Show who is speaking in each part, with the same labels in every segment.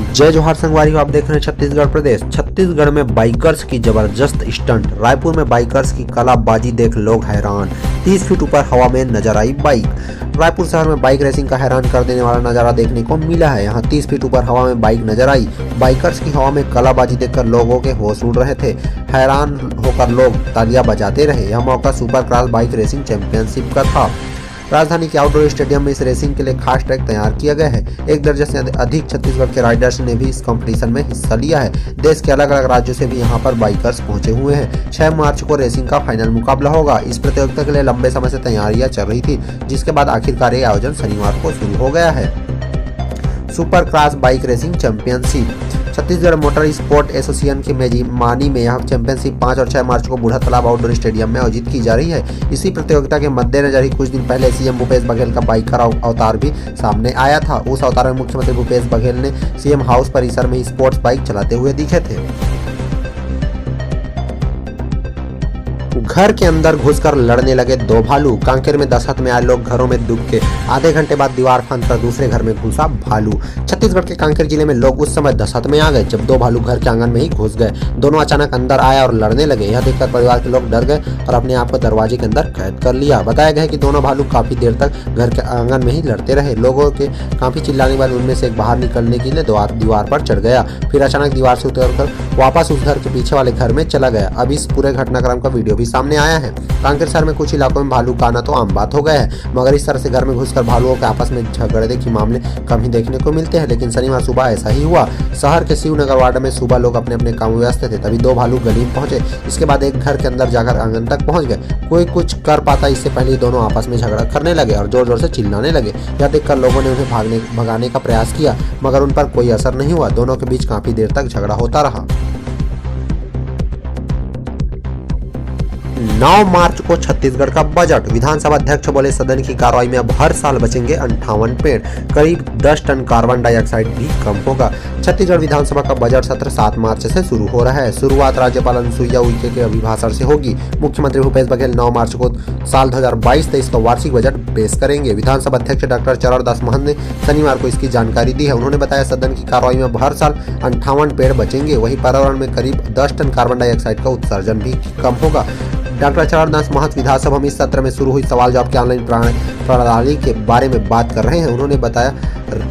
Speaker 1: जय जोहार संगवारी, आप देख रहे हैं छत्तीसगढ़ प्रदेश। छत्तीसगढ़ में बाइकर्स की जबरदस्त स्टंट। रायपुर में बाइकर्स की कलाबाजी देख लोग हैरान। 30 फीट ऊपर हवा में नजर आई बाइक। रायपुर शहर में बाइक रेसिंग का हैरान कर देने वाला नजारा देखने को मिला है। यहाँ 30 फीट ऊपर हवा में बाइक नजर आई। बाइकर्स की हवा में कलाबाजी देखकर लोगों के होश उड़ रहे थे। हैरान होकर लोग तालियां बजाते रहे। यह मौका super cross bike racing championship का था। राजधानी के आउटडोर स्टेडियम में इस रेसिंग के लिए खास ट्रैक तैयार किया गया है। 1 दर्जन से अधिक छत्तीसगढ़ के राइडर्स ने भी इस कंपटीशन में हिस्सा लिया है। देश के अलग अलग राज्यों से भी यहां पर बाइकर्स पहुंचे हुए हैं। 6 मार्च को रेसिंग का फाइनल मुकाबला होगा। इस प्रतियोगिता के लिए लंबे समय से तैयारियां चल रही थी, जिसके बाद आखिरकार ये आयोजन शनिवार को शुरू हो गया है। Super cross bike racing championship. Chhattisgarh motor sport association की मेजबानी में यह चैंपियनशिप 5 और 6 मार्च को बूढ़ा तालाब आउटडोर स्टेडियम में आयोजित की जा रही है। इसी प्रतियोगिता के मद्देनजर ही कुछ दिन पहले सीएम भूपेश बघेल का बाइकर अवतार भी सामने आया था। उस अवतार में मुख्यमंत्री भूपेश बघेल ने सीएम हाउस परिसर में स्पोर्ट्स बाइक चलाते हुए दिखे थे। घर के अंदर घुसकर लड़ने लगे 2 भालू। कांकेर में दशहत में आए लोग घरों में दुब के। आधे घंटे बाद दीवार फांदकर दूसरे घर में घुसा भालू। छत्तीसगढ़ के कांकेर जिले में लोग उस समय दशहत में आ गए जब 2 भालू घर के आंगन में ही घुस गए। दोनों अचानक अंदर आए और लड़ने लगे। यह देखकर परिवार के लोग डर गए और अपने आप को दरवाजे के अंदर कैद कर लिया। बताया गया कि दोनों भालू काफी देर तक घर के आंगन में ही लड़ते रहे। लोगों के काफी चिल्लाने के बाद उनमें से एक बाहर निकलने के लिए दीवार पर चढ़ गया, फिर अचानक दीवार से उतरकर वापस उस घर के पीछे वाले घर में चला गया। अब इस पूरे घटनाक्रम का वीडियो भी सामने आया है। कांकेर शहर में कुछ इलाकों में भालू का आना तो आम बात हो गया है, मगर इस तरह से घर में घुसकर भालुओं के आपस में झगड़े के मामले कम ही देखने को मिलते हैं। लेकिन शनिवार सुबह ऐसा ही हुआ। शहर के शिवनगर वार्ड में सुबह लोग अपने अपने काम में व्यस्त थे, तभी 2 भालू गली में पहुंचे। इसके बाद एक घर के अंदर जाकर आंगन तक पहुंच गए। कोई कुछ कर पाता इससे पहले दोनों आपस में झगड़ा करने लगे और जोर जोर से चिल्लाने लगे। यह देखकर लोगों ने उन्हें भगाने का प्रयास किया, मगर उन पर कोई असर नहीं हुआ। दोनों के बीच काफी देर तक झगड़ा होता रहा। 9 मार्च को छत्तीसगढ़ का बजट। विधानसभा अध्यक्ष बोले, सदन की कार्रवाई में अब हर साल बचेंगे 58 पेड़। करीब 10 टन कार्बन डाइऑक्साइड भी कम होगा। छत्तीसगढ़ विधानसभा का बजट सत्र 7 मार्च से शुरू हो रहा है। शुरुआत राज्यपाल अनुसुईया उइके के अभिभाषण से होगी। मुख्यमंत्री भूपेश बघेल 9 मार्च को साल 2022-23 का वार्षिक बजट पेश करेंगे। विधानसभा अध्यक्ष डॉक्टर चरणदास महंत ने शनिवार को इसकी जानकारी दी है। उन्होंने बताया, सदन की कार्रवाई में हर साल 58 पेड़ बचेंगे। वहीं पर्यावरण में करीब 10 टन कार्बन डाइऑक्साइड का उत्सर्जन भी कम होगा। डॉक्टर चरणदास महंत विधानसभा में इस सत्र में शुरू हुई सवाल जवाब के ऑनलाइन प्रणाली के बारे में बात कर रहे हैं। उन्होंने बताया,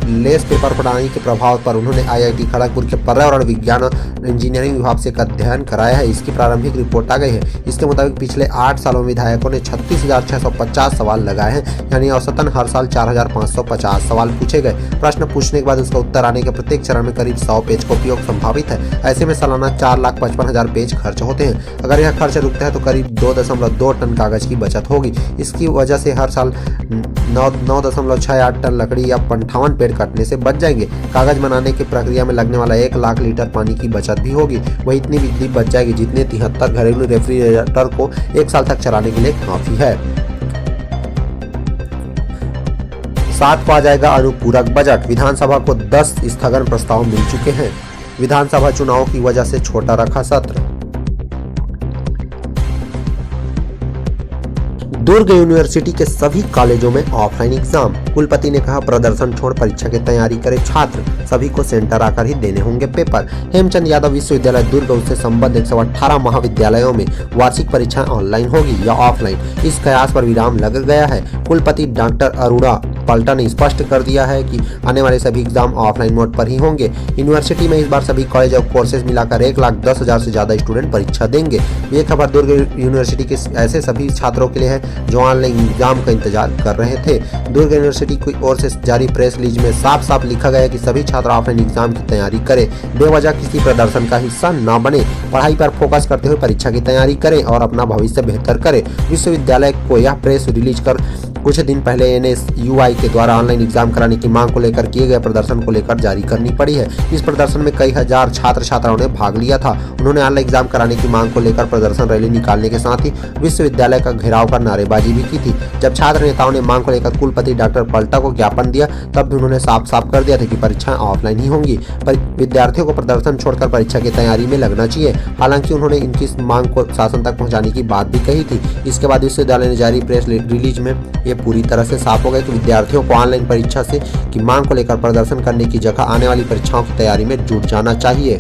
Speaker 1: लेस पेपर प्रणाली के प्रभाव पर उन्होंने आईआईटी खड़गपुर के पर्यावरण विज्ञान और इंजीनियरिंग विभाग से एक अध्ययन कराया है। इसकी प्रारंभिक रिपोर्ट आ गई है। इसके मुताबिक पिछले 8 सालों में विधायकों ने 36,650 सवाल लगाए हैं, यानी औसतन हर साल 4,550 सवाल पूछे गए। प्रश्न पूछने के बाद उसका उत्तर आने के प्रत्येक चरण में करीब 100 पेज का उपयोग संभावित है। ऐसे में सालाना 4,55,000 पेज खर्च होते हैं। अगर यह खर्च रुकता है तो करीब 2.2 टन कागज की बचत होगी। इसकी वजह से हर साल 9.68 टन लकड़ी या 58 पेड़ कटने से बच जाएंगे। कागज बनाने की प्रक्रिया में लगने वाला 1 लाख लीटर पानी की बचत भी होगी। वही इतनी बिजली बच जाएगी जितने 73 घरेलू रेफ्रिजरेटर को 1 साल तक चलाने के लिए काफी है। 7 को आ जाएगा अनुपूरक बजट। विधानसभा को 10 स्थगन प्रस्ताव मिल चुके हैं। विधानसभा चुनाव की वजह से छोटा रखा सत्र। दुर्ग यूनिवर्सिटी के सभी कॉलेजों में ऑफलाइन एग्जाम। कुलपति ने कहा, प्रदर्शन छोड़ परीक्षा की तैयारी करे छात्र। सभी को सेंटर आकर ही देने होंगे पेपर। हेमचंद यादव विश्वविद्यालय दुर्ग उससे संबद्ध 118 महाविद्यालयों में वार्षिक परीक्षाएं ऑनलाइन होगी या ऑफलाइन, इस कयास पर विराम लग गया है। कुलपति डॉक्टर अरुणा पलटा ने स्पष्ट कर दिया है कि आने वाले सभी एग्जाम ऑफलाइन मोड पर ही होंगे। यूनिवर्सिटी में इस बार सभी कॉलेज और कोर्सेज मिलाकर 1,10,000 से ज्यादा स्टूडेंट परीक्षा देंगे। ये खबर दुर्ग यूनिवर्सिटी के ऐसे सभी छात्रों के लिए है जो ऑनलाइन एग्जाम का इंतजार कर रहे थे। दुर्ग यूनिवर्सिटी की ओर से जारी प्रेस रिलीज में साफ साफ लिखा गया है कि सभी छात्र ऑफलाइन एग्जाम की तैयारी करें, बेवजह किसी प्रदर्शन का हिस्सा न बने, पढ़ाई पर फोकस करते हुए परीक्षा की तैयारी करें और अपना भविष्य बेहतर करें। विश्वविद्यालय को यह प्रेस रिलीज कर कुछ दिन पहले NSUI के द्वारा ऑनलाइन एग्जाम कराने की मांग को लेकर किए गए प्रदर्शन को लेकर जारी करनी पड़ी है। इस प्रदर्शन में कई हजार छात्र छात्राओं ने भाग लिया था। उन्होंने ऑनलाइन एग्जाम कराने की मांग को लेकर प्रदर्शन रैली निकालने के साथ ही विश्वविद्यालय का घेराव कर नारेबाजी भी की थी। जब छात्र नेताओं ने मांग को लेकर कुलपति डॉक्टर पलटा को ज्ञापन दिया, तब भी उन्होंने साफ साफ कर दिया था कि परीक्षाएं ऑफलाइन ही होंगी। विद्यार्थियों को प्रदर्शन छोड़कर परीक्षा की तैयारी में लगना चाहिए। हालांकि उन्होंने इनकी मांग को शासन तक पहुंचाने की बात भी कही थी। इसके बाद विश्वविद्यालय ने जारी प्रेस रिलीज में ये पूरी तरह से साफ हो गए कि विद्यार्थियों को ऑनलाइन परीक्षा से की मांग को लेकर प्रदर्शन करने की जगह आने वाली परीक्षाओं की तैयारी में जुट जाना चाहिए।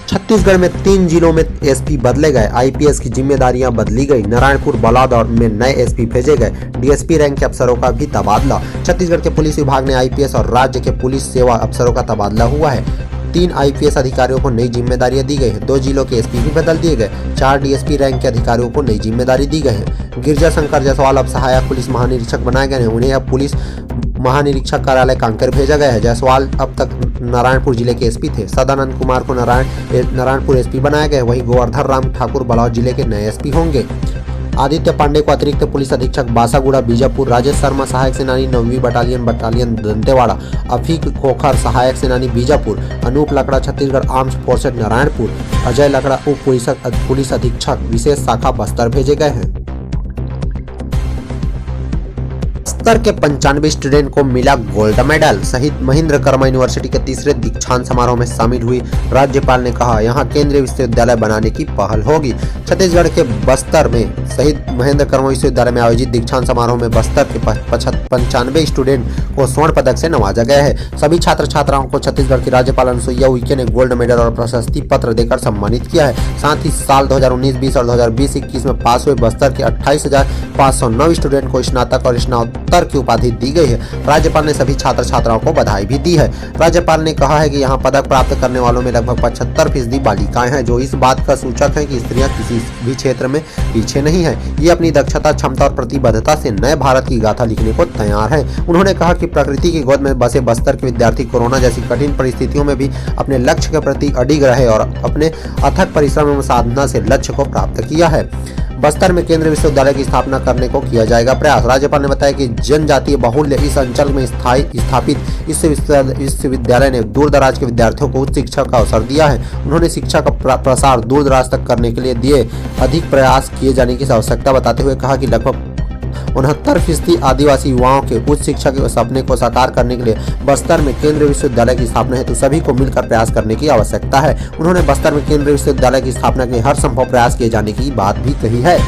Speaker 1: छत्तीसगढ़ में 3 जिलों में एसपी बदले गए, आईपीएस की जिम्मेदारियां बदली गई, नारायणपुर बलौद में नए एसपी भेजे गए, डीएसपी रैंक के अफसरों का भी तबादला। छत्तीसगढ़ के पुलिस विभाग में आईपीएस और राज्य के पुलिस सेवा अफसरों का तबादला हुआ है। 3 आईपीएस अधिकारियों को नई जिम्मेदारियां दी गई हैं, 2 जिलों के एसपी भी बदल दिए गए, 4 डीएसपी रैंक के अधिकारियों को नई जिम्मेदारी दी गई है। गिरजा शंकर जायसवाल अब सहायक पुलिस महानिरीक्षक बनाए गए हैं, उन्हें अब पुलिस महानिरीक्षक कार्यालय कांकेर भेजा गया है। जायसवाल अब तक नारायणपुर जिले के एसपी थे। सदानंद कुमार को नारायणपुर एसपी बनाया गया है, वहीं गोवर्धन राम ठाकुर बलौद जिले के नए एसपी होंगे। आदित्य पांडे को अतिरिक्त पुलिस अधीक्षक बासागुड़ा बीजापुर, राजेश शर्मा सहायक सेनानी 9वीं बटालियन दंतेवाड़ा, अफीक खोखर सहायक सेनानी बीजापुर, अनूप लकड़ा छत्तीसगढ़ आर्म्ड फोर्सेज नारायणपुर, अजय लकड़ा उप पुलिस अधीक्षक विशेष शाखा बस्तर भेजे गए हैं। बस्तर के 95 स्टूडेंट को मिला गोल्ड मेडल। शहीद महेंद्र कर्मा यूनिवर्सिटी के तीसरे दीक्षांत समारोह में शामिल हुई राज्यपाल ने कहा, यहां केंद्रीय विश्वविद्यालय बनाने की पहल होगी। छत्तीसगढ़ के बस्तर में शहीद महेंद्र कर्मा विश्वविद्यालय में आयोजित दीक्षांत समारोह में बस्तर के 95 स्टूडेंट को स्वर्ण पदक से नवाजा गया है। सभी छात्र छात्राओं को छत्तीसगढ़ की राज्यपाल अनुसुईया उइके ने गोल्ड मेडल और प्रशस्ति पत्र देकर सम्मानित किया है। साथ ही साल 2019-20 और 2020-21 में पास हुए बस्तर के 28,509 स्टूडेंट को स्नातक और स्नातकोत्तर की उपाधि दी गई है। राज्यपाल ने सभी छात्र छात्राओं को बधाई भी दी है। राज्यपाल ने कहा है कि यहाँ पदक प्राप्त करने वालों में लगभग 75% बालिकाएं हैं, जो इस बात का सूचक है कि स्त्रियां किसी भी क्षेत्र में पीछे नहीं है। ये अपनी दक्षता, क्षमता और प्रतिबद्धता से नए भारत की गाथा लिखने को तैयार है। उन्होंने कहा कि प्रकृति की गोद में बसे बस्तर के विद्यार्थी कोरोना जैसी कठिन परिस्थितियों में भी अपने लक्ष्य के प्रति अडिग रहे और अपने अथक परिश्रम एवं साधना से लक्ष्य को प्राप्त किया है। बस्तर में केंद्रीय विश्वविद्यालय की स्थापना करने को किया जाएगा प्रयास। राज्यपाल ने बताया कि जनजातीय बहुल्य इस अंचल में स्थापित इस विश्वविद्यालय ने दूर दराज के विद्यार्थियों को उच्च शिक्षा का अवसर दिया है। उन्होंने शिक्षा का प्रसार दूर दराज तक करने के लिए अधिक प्रयास किए जाने की आवश्यकता बताते हुए कहा कि लगभग 69% आदिवासी युवाओं के उच्च शिक्षा के सपने को साकार करने के लिए बस्तर में केंद्रीय विश्वविद्यालय की स्थापना है, तो सभी को मिलकर प्रयास करने की आवश्यकता है। उन्होंने बस्तर में केंद्रीय विश्वविद्यालय की स्थापना के लिए हर संभव प्रयास किए जाने की बात भी कही है।